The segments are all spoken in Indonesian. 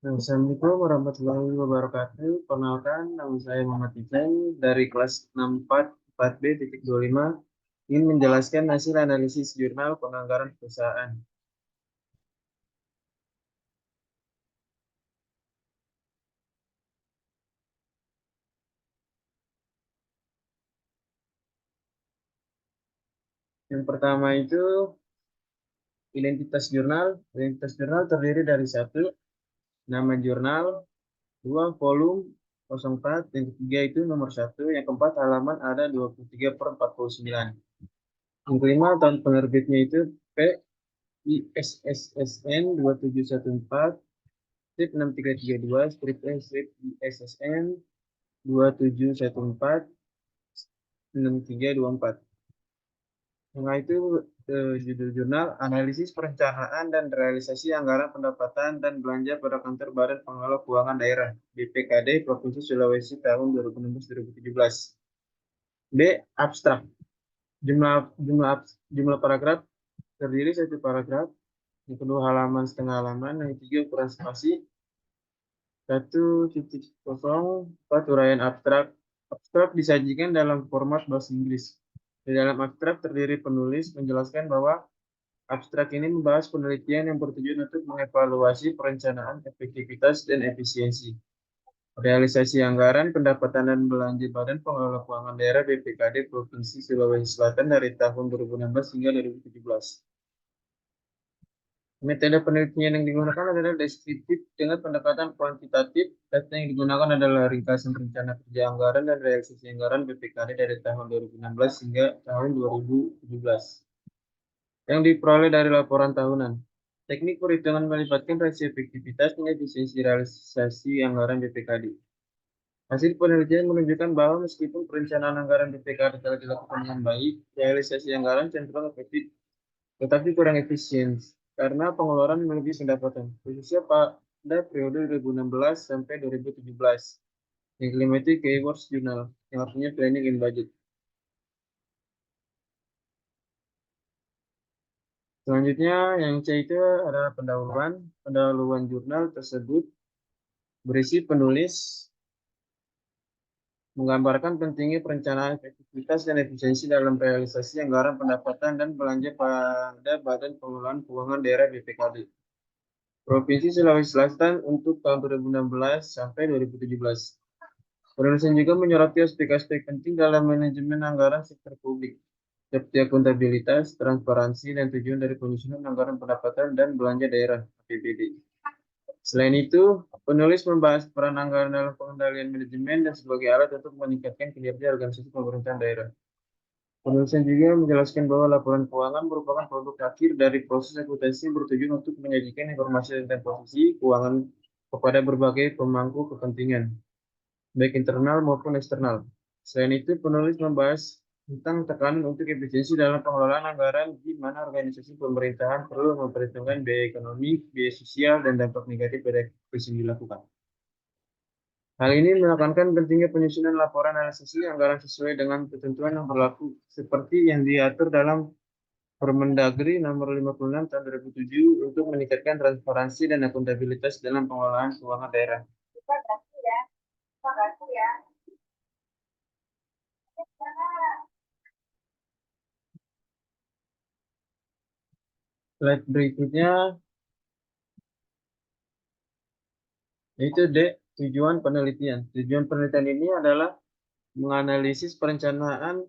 Assalamualaikum warahmatullahi wabarakatuh. Perkenalkan, nama saya Muhammad Ican dari kelas 64 4B titik 25 ingin menjelaskan hasil analisis jurnal penganggaran perusahaan. Yang pertama itu identitas jurnal. Identitas jurnal terdiri dari satu, nama jurnal, dua, volume 04, yang ketiga itu nomor satu, yang keempat halaman ada 23/49. Yang kelima tahun penerbitnya itu PISSSN 2714 strip 6332 strip E strip ISSN 2714 6324. Nah, itu judul jurnal analisis perencanaan dan realisasi anggaran pendapatan dan belanja pada kantor Badan Pengelola Keuangan Daerah BPKD Provinsi Sulawesi tahun 2016-2017. B. Abstrak. Jumlah jumlah jumlah paragraf terdiri satu paragraf, yang kedua halaman setengah halaman, yang ketiga ukuran spasi 1.0 uraian abstrak. Abstrak disajikan dalam format bahasa Inggris. Di dalam abstrak terdiri penulis menjelaskan bahwa abstrak ini membahas penelitian yang bertujuan untuk mengevaluasi perencanaan, efektivitas, dan efisiensi realisasi anggaran, pendapatan, dan belanja Badan Pengelola Keuangan Daerah BPKD Provinsi Sulawesi Selatan dari tahun 2016 hingga 2017. Metode penelitian yang digunakan adalah deskriptif dengan pendekatan kuantitatif. Data yang digunakan adalah ringkasan rencana kerja anggaran dan realisasi anggaran BPKD dari tahun 2016 hingga tahun 2017 yang diperoleh dari laporan tahunan. Teknik perhitungan melibatkan rasio efektivitas dan efisiensi realisasi anggaran BPKD. Hasil penelitian menunjukkan bahwa meskipun perencanaan anggaran BPKD telah dilakukan dengan baik, realisasi anggaran cenderung efektif tetapi kurang efisien karena pengeluaran melebihi pendapatan, khususnya pada periode 2016 sampai 2017. Yang kelima itu keywords jurnal, yang artinya planning and budget. Selanjutnya, yang C itu adalah pendahuluan. Pendahuluan jurnal tersebut berisi penulis menggambarkan pentingnya perencanaan efektivitas dan efisiensi dalam realisasi anggaran pendapatan dan belanja pada Badan Pengelolaan Keuangan Daerah BPKD. Provinsi Sulawesi Selatan untuk tahun 2016 sampai 2017. Penulisan juga menyoroti aspek-aspek penting dalam manajemen anggaran sektor publik, seperti akuntabilitas, transparansi, dan tujuan dari penyusunan anggaran pendapatan dan belanja daerah (APBD). Selain itu, penulis membahas peran anggaran dalam pengendalian manajemen dan sebagai alat untuk meningkatkan kinerja organisasi pemerintahan daerah. Penulisan juga menjelaskan bahwa laporan keuangan merupakan produk akhir dari proses akuntansi yang bertujuan untuk menyajikan informasi tentang posisi keuangan kepada berbagai pemangku kepentingan, baik internal maupun eksternal. Selain itu, penulis membahas tentang tekanan untuk efisiensi dalam pengelolaan anggaran di mana organisasi pemerintahan perlu memperhitungkan biaya ekonomi, biaya sosial, dan dampak negatif dari aktivitas yang dilakukan. Hal ini menekankan pentingnya penyusunan laporan analisis anggaran sesuai dengan ketentuan yang berlaku, seperti yang diatur dalam Permendagri Nomor 56 Tahun 2007 untuk meningkatkan transparansi dan akuntabilitas dalam pengelolaan keuangan daerah. Slide berikutnya yaitu D. Tujuan penelitian. Tujuan penelitian ini adalah menganalisis perencanaan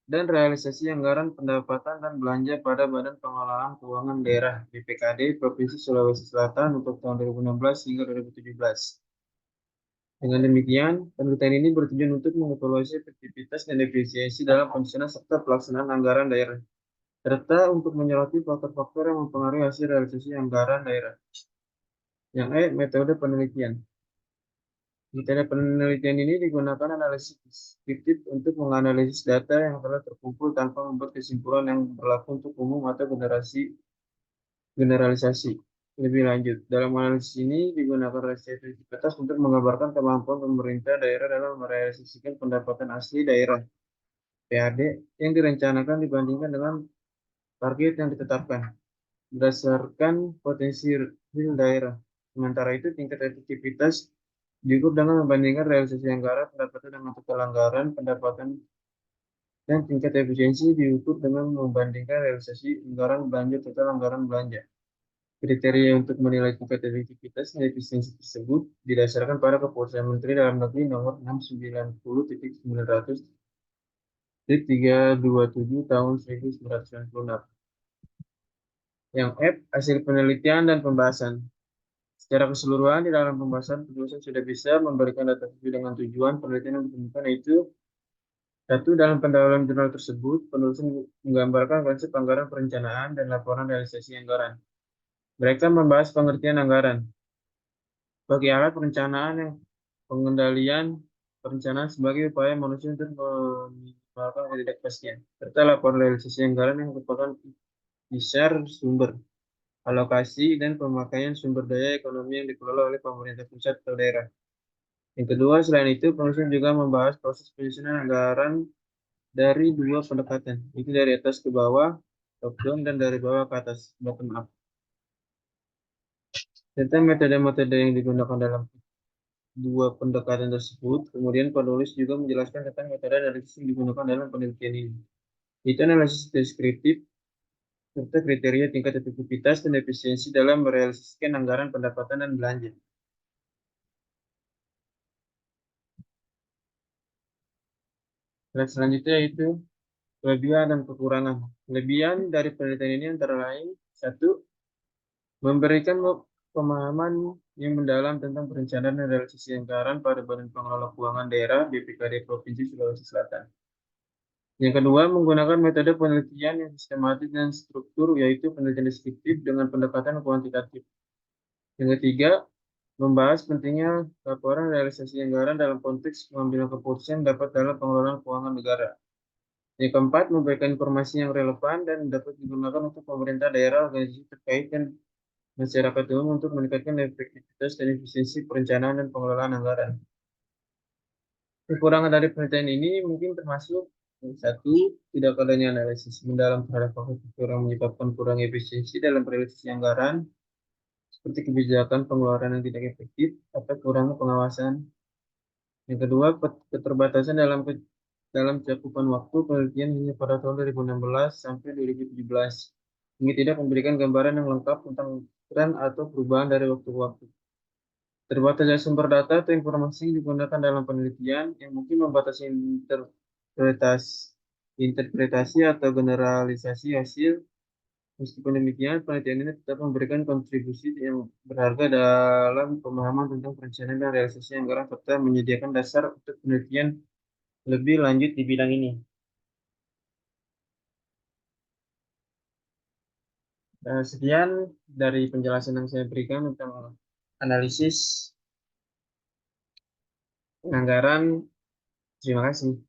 dan realisasi anggaran pendapatan dan belanja pada Badan Pengelolaan Keuangan Daerah BPKD Provinsi Sulawesi Selatan untuk tahun 2016 hingga 2017. Dengan demikian, penelitian ini bertujuan untuk mengevaluasi efektivitas dan efisiensi dalam penyusunan serta pelaksanaan anggaran daerah, serta untuk menyoroti faktor-faktor yang mempengaruhi hasil realisasi anggaran daerah. Yang E, metode penelitian. Metode penelitian ini digunakan analisis deskriptif untuk menganalisis data yang telah terkumpul tanpa membuat kesimpulan yang berlaku untuk umum atau generalisasi. Lebih lanjut, dalam analisis ini digunakan rasio efektivitas untuk menggambarkan kemampuan pemerintah daerah dalam merealisasikan pendapatan asli daerah (PAD) yang direncanakan dibandingkan dengan target yang ditetapkan berdasarkan potensi real daerah. Sementara itu, tingkat efektivitas diukur dengan membandingkan realisasi anggaran, pendapatan dengan total anggaran, pendapatan, dan tingkat efisiensi diukur dengan membandingkan realisasi anggaran belanja total anggaran belanja. Kriteria untuk menilai tingkat efektivitas dan efisiensi tersebut didasarkan pada Keputusan Menteri Dalam Negeri Nomor 690.900/327 tahun 1996. Yang F, hasil penelitian dan pembahasan. Secara keseluruhan, di dalam pembahasan, penulis sudah bisa memberikan data sesuai dengan tujuan penelitian yang ditemukan, yaitu satu, dalam pendahuluan jurnal tersebut, penulis menggambarkan konsep anggaran perencanaan dan laporan realisasi anggaran. Mereka membahas pengertian anggaran bagi alat perencanaan yang pengendalian perencanaan sebagai upaya manusia untuk meminimalkan ketidakpastian, serta laporan realisasi anggaran yang merupakan besar sumber, alokasi, dan pemakaian sumber daya ekonomi yang dikelola oleh pemerintah pusat atau daerah. Yang kedua, selain itu, penulis juga membahas proses penyusunan anggaran dari dua pendekatan, itu dari atas ke bawah, top down, dan dari bawah ke atas, bottom up. Tentang metode-metode yang digunakan dalam dua pendekatan tersebut, kemudian penulis juga menjelaskan tentang metode analisis yang digunakan dalam penelitian ini. Itu analisis deskriptif, serta kriteria tingkat efektivitas dan efisiensi dalam merealisasikan anggaran pendapatan dan belanja. Dan selanjutnya itu kelebihan dan kekurangan. Kelebihan dari penelitian ini antara lain, satu, memberikan pemahaman yang mendalam tentang perencanaan dan realisasi anggaran pada Badan Pengelola Keuangan Daerah BPKD Provinsi Sulawesi Selatan. Yang kedua, menggunakan metode penelitian yang sistematis dan struktur, yaitu penelitian deskriptif dengan pendekatan kuantitatif. Yang ketiga, membahas pentingnya laporan realisasi anggaran dalam konteks pengambilan keputusan dapat dalam pengelolaan keuangan negara. Yang keempat, memberikan informasi yang relevan dan dapat digunakan untuk pemerintah daerah, organisasi terkait, dan masyarakat umum untuk meningkatkan efektivitas dan efisiensi perencanaan dan pengelolaan anggaran. Kekurangan dari penelitian ini mungkin termasuk satu, tidak adanya analisis mendalam terhadap faktor yang menyebabkan kurang efisiensi dalam realisasi anggaran, seperti kebijakan pengeluaran yang tidak efektif atau kurangnya pengawasan. Yang kedua, keterbatasan dalam cakupan waktu penelitian hanya pada tahun 2016 sampai 2017. Ini tidak memberikan gambaran yang lengkap tentang tren atau perubahan dari waktu ke waktu. Terbatasnya sumber data atau informasi yang digunakan dalam penelitian yang mungkin membatasi interpretasi atau generalisasi hasil. Meskipun demikian, penelitian ini tetap memberikan kontribusi yang berharga dalam pemahaman tentang perencanaan dan realisasi anggaran serta menyediakan dasar untuk penelitian lebih lanjut di bidang ini. Sekian dari penjelasan yang saya berikan tentang analisis anggaran. Terima kasih.